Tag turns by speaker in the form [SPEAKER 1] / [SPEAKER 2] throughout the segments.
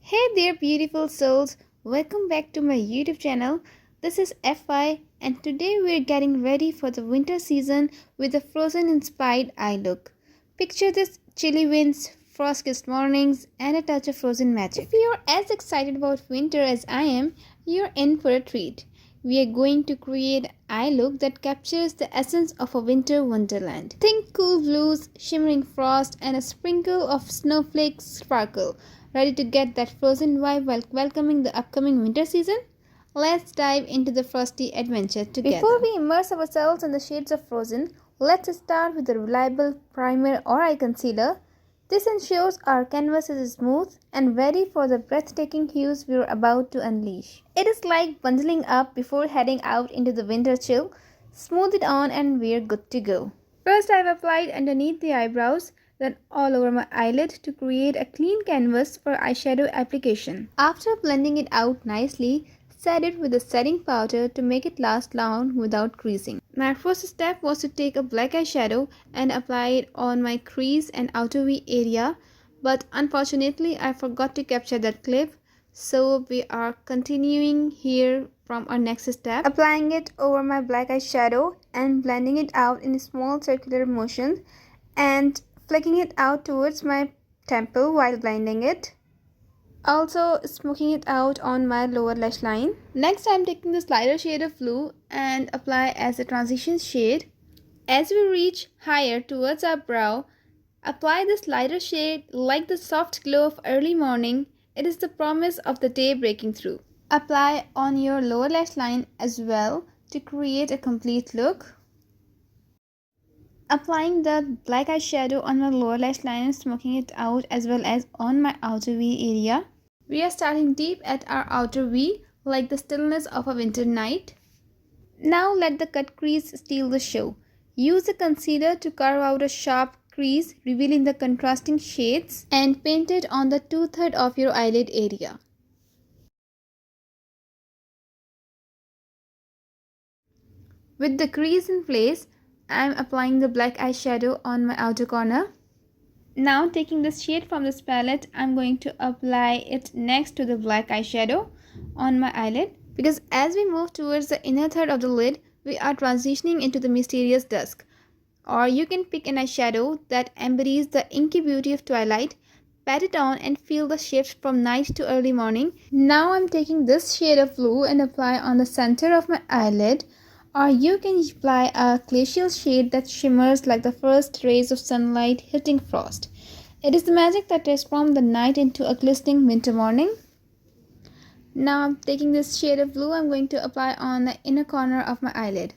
[SPEAKER 1] Hey there, beautiful souls. Welcome back to my YouTube channel. This is FI, and today we're getting ready for the winter season with a frozen inspired eye look. Picture this: chilly winds, frost kissed mornings, and a touch of frozen magic. If you're as excited about winter as I am, you're in for a treat. We are going to create an eye look that captures the essence of a winter wonderland. Think cool blues, shimmering frost, and a sprinkle of snowflakes sparkle. Ready to get that frozen vibe while welcoming the upcoming winter season? Let's dive into the frosty adventure together. Before we immerse ourselves in the shades of frozen, let's start with a reliable primer or eye concealer. This ensures our canvas is smooth and ready for the breathtaking hues we're about to unleash. It is like bundling up before heading out into the winter chill. Smooth it on and we're good to go. First, I've applied underneath the eyebrows, then all over my eyelid to create a clean canvas for eyeshadow application. After blending it out nicely, set it with a setting powder to make it last long without creasing. My first step was to take a black eyeshadow and apply it on my crease and outer V area, but unfortunately I forgot to capture that clip, so we are continuing here from our next step. Applying it over my black eyeshadow and blending it out in small circular motions and flicking it out towards my temple while blending it. Also smoking it out on my lower lash line. Next, I'm taking this lighter shade of blue and apply as a transition shade. As we reach higher towards our brow, apply this lighter shade like the soft glow of early morning. It is the promise of the day breaking through. Apply on your lower lash line as well to create a complete look. Applying the black eyeshadow on my lower lash line and smoking it out as well as on my outer V area. We are starting deep at our outer V like the stillness of a winter night. Now let the cut crease steal the show. Use a concealer to carve out a sharp crease, revealing the contrasting shades, and paint it on the 2/3 of your eyelid area. With the crease in place, I am applying the black eyeshadow on my outer corner. Now taking this shade from this palette, I'm going to apply it next to the black eyeshadow on my eyelid, because as we move towards the inner third of the lid, we are transitioning into the mysterious dusk. Or you can pick an eyeshadow that embodies the inky beauty of twilight, pat it on and feel the shift from night to early morning. Now I'm taking this shade of blue and apply on the center of my eyelid. Or you can apply a glacial shade that shimmers like the first rays of sunlight hitting frost. It is the magic that transforms the night into a glistening winter morning. Now I'm taking this shade of blue, I'm going to apply on the inner corner of my eyelid.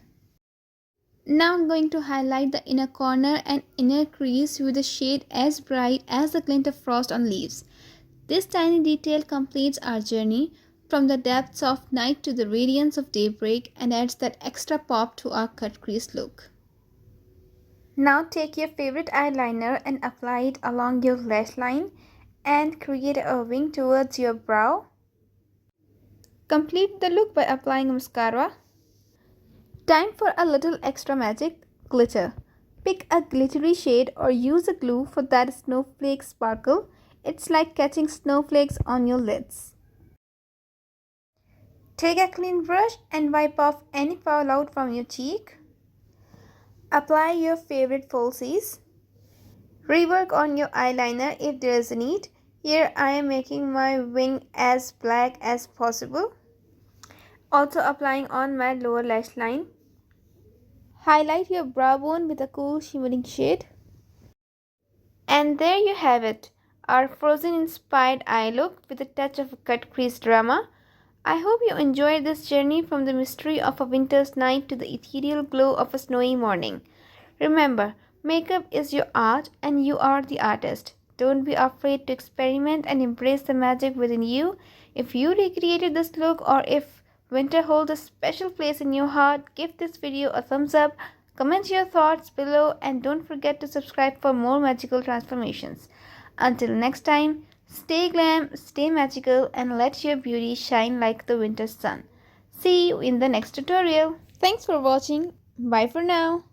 [SPEAKER 1] Now I'm going to highlight the inner corner and inner crease with a shade as bright as the glint of frost on leaves. This tiny detail completes our journey from the depths of night to the radiance of daybreak and adds that extra pop to our cut crease look. Now take your favorite eyeliner and apply it along your lash line and create a wing towards your brow. Complete the look by applying mascara. Time for a little extra magic: glitter. Pick a glittery shade or use a glue for that snowflake sparkle. It's like catching snowflakes on your lids. Take a clean brush and wipe off any fallout from your cheek. Apply your favorite falsies. Rework on your eyeliner if there is a need. Here I am making my wing as black as possible. Also applying on my lower lash line. Highlight your brow bone with a cool shimmering shade. And there you have it, our frozen inspired eye look with a touch of cut crease drama. I hope you enjoyed this journey from the mystery of a winter's night to the ethereal glow of a snowy morning. Remember, makeup is your art and you are the artist. Don't be afraid to experiment and embrace the magic within you. If you recreated this look or if winter holds a special place in your heart, give this video a thumbs up, comment your thoughts below, and don't forget to subscribe for more magical transformations. Until next time, stay glam, stay magical, and let your beauty shine like the winter sun. See you in the next tutorial. Thanks for watching. Bye for now.